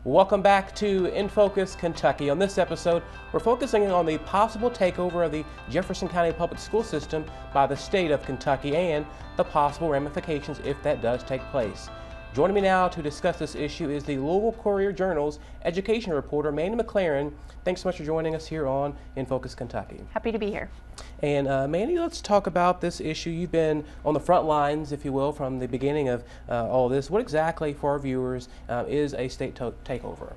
Welcome back to In Focus Kentucky. On this episode, we're focusing on the possible takeover of the Jefferson County Public School System by the state of Kentucky and the possible ramifications if that does take place. Joining me now to discuss this issue is the Louisville Courier-Journal's education reporter, Mandy McLaren. Thanks so much for joining us here on In Focus Kentucky. Happy to be here. And Mandy, let's talk about this issue. You've been on the front lines, if you will, from the beginning of all this. What exactly, for our viewers, is a state takeover?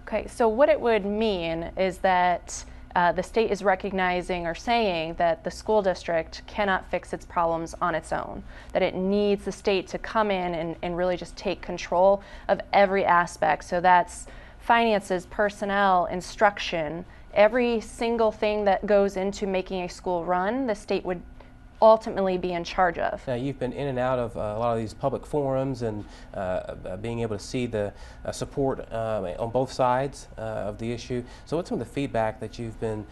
Okay, so what it would mean is that the state is recognizing or saying that the school district cannot fix its problems on its own, that it needs the state to come in and really just take control of every aspect. So that's finances, personnel, instruction, every single thing that goes into making a school run, the state would ultimately be in charge of. Now, you've been in and out of a lot of these public forums and being able to see the support on both sides of the issue. So what's some of the feedback that you've been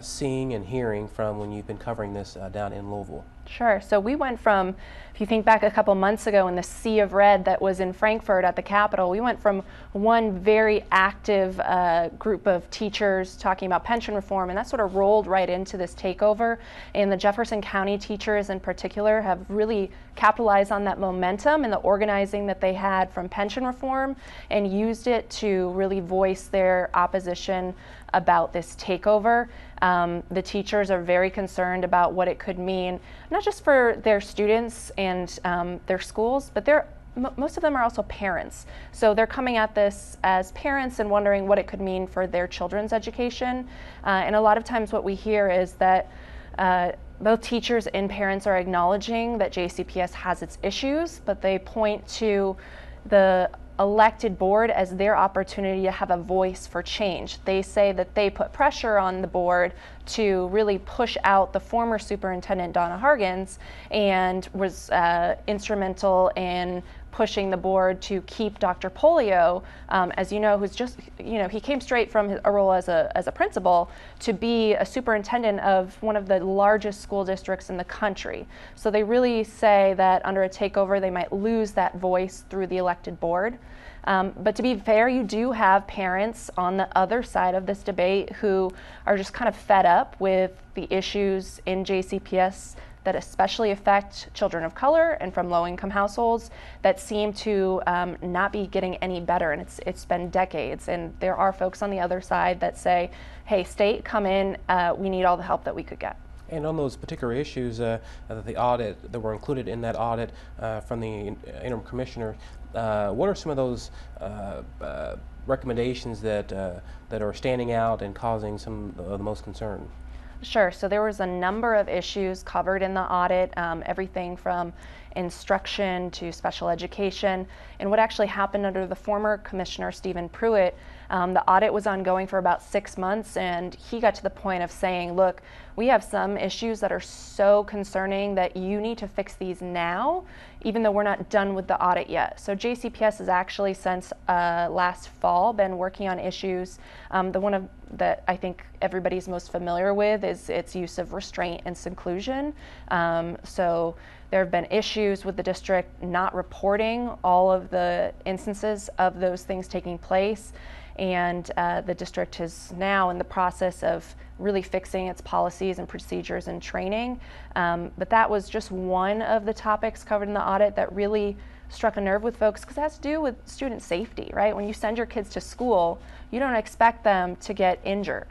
seeing and hearing from when you've been covering this down in Louisville? Sure. So we went from, if you think back a couple months ago in the sea of red that was in Frankfort at the Capitol, we went from one very active group of teachers talking about pension reform, and that sort of rolled right into this takeover. And the Jefferson County teachers in particular have really capitalized on that momentum and the organizing that they had from pension reform and used it to really voice their opposition about this takeover. The teachers are very concerned about what it could mean, not just for their students and their schools, but most of them are also parents. So they're coming at this as parents and wondering what it could mean for their children's education. And a lot of times what we hear is that both teachers and parents are acknowledging that JCPS has its issues, but they point to the elected board as their opportunity to have a voice for change. They say that they put pressure on the board to really push out the former superintendent, Donna Hargens, and was instrumental in pushing the board to keep Dr. Polio, as you know, who's just, he came straight from a role as a principal to be a superintendent of one of the largest school districts in the country. So they really say that under a takeover, they might lose that voice through the elected board. But to be fair, you do have parents on the other side of this debate who are just kind of fed up with the issues in JCPS that especially affect children of color and from low-income households that seem to not be getting any better, and it's been decades. And there are folks on the other side that say, hey, state, come in, we need all the help that we could get. And on those particular issues, the audit that were included in that audit from the interim commissioner, what are some of those recommendations that are standing out and causing some of the most concern? Sure. So there was a number of issues covered in the audit, everything from instruction to special education. And what actually happened under the former commissioner, Stephen Pruitt, the audit was ongoing for about 6 months, and he got to the point of saying, look, we have some issues that are so concerning that you need to fix these now, even though we're not done with the audit yet. So JCPS has actually since last fall been working on issues. The one that I think everybody's most familiar with is its use of restraint and seclusion. So there have been issues with the district not reporting all of the instances of those things taking place. And the district is now in the process of really fixing its policies and procedures and training. But that was just one of the topics covered in the audit that really struck a nerve with folks, because it has to do with student safety, right? When you send your kids to school, you don't expect them to get injured.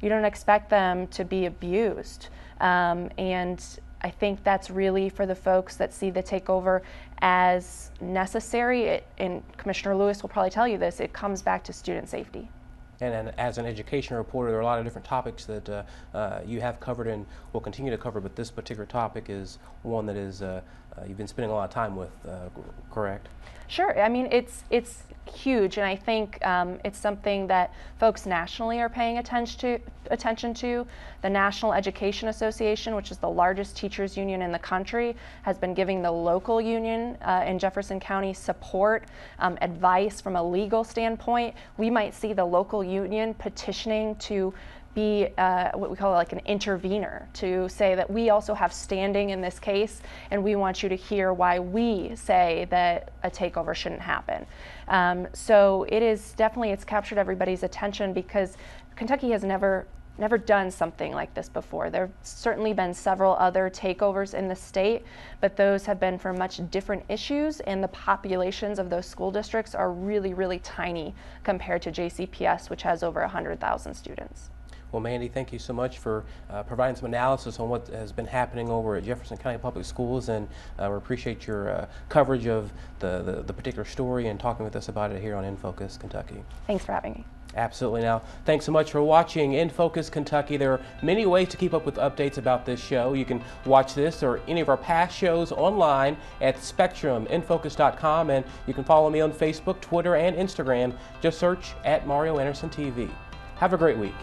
You don't expect them to be abused. And I think that's really for the folks that see the takeover as necessary. And Commissioner Lewis will probably tell you this, it comes back to student safety. And as an education reporter, there are a lot of different topics that you have covered and will continue to cover, but this particular topic is one that is you've been spending a lot of time with, correct? Sure. I mean, it's huge, and I think it's something that folks nationally are paying attention to. The National Education Association, which is the largest teachers union in the country, has been giving the local union in Jefferson County support, advice from a legal standpoint. We might see the local union petitioning to be what we call like an intervener, to say that we also have standing in this case, and we want you to hear why we say that a takeover shouldn't happen. So it is definitely, it's captured everybody's attention because Kentucky has never done something like this before. There have certainly been several other takeovers in the state, but those have been for much different issues, and the populations of those school districts are really, really tiny compared to JCPS, which has over 100,000 students. Well, Mandy, thank you so much for providing some analysis on what has been happening over at Jefferson County Public Schools, and we appreciate your coverage of the particular story and talking with us about it here on In Focus Kentucky. Thanks for having me. Absolutely. Now, thanks so much for watching In Focus Kentucky. There are many ways to keep up with updates about this show. You can watch this or any of our past shows online at spectruminfocus.com, and you can follow me on Facebook, Twitter, and Instagram. Just search at Mario Anderson TV. Have a great week.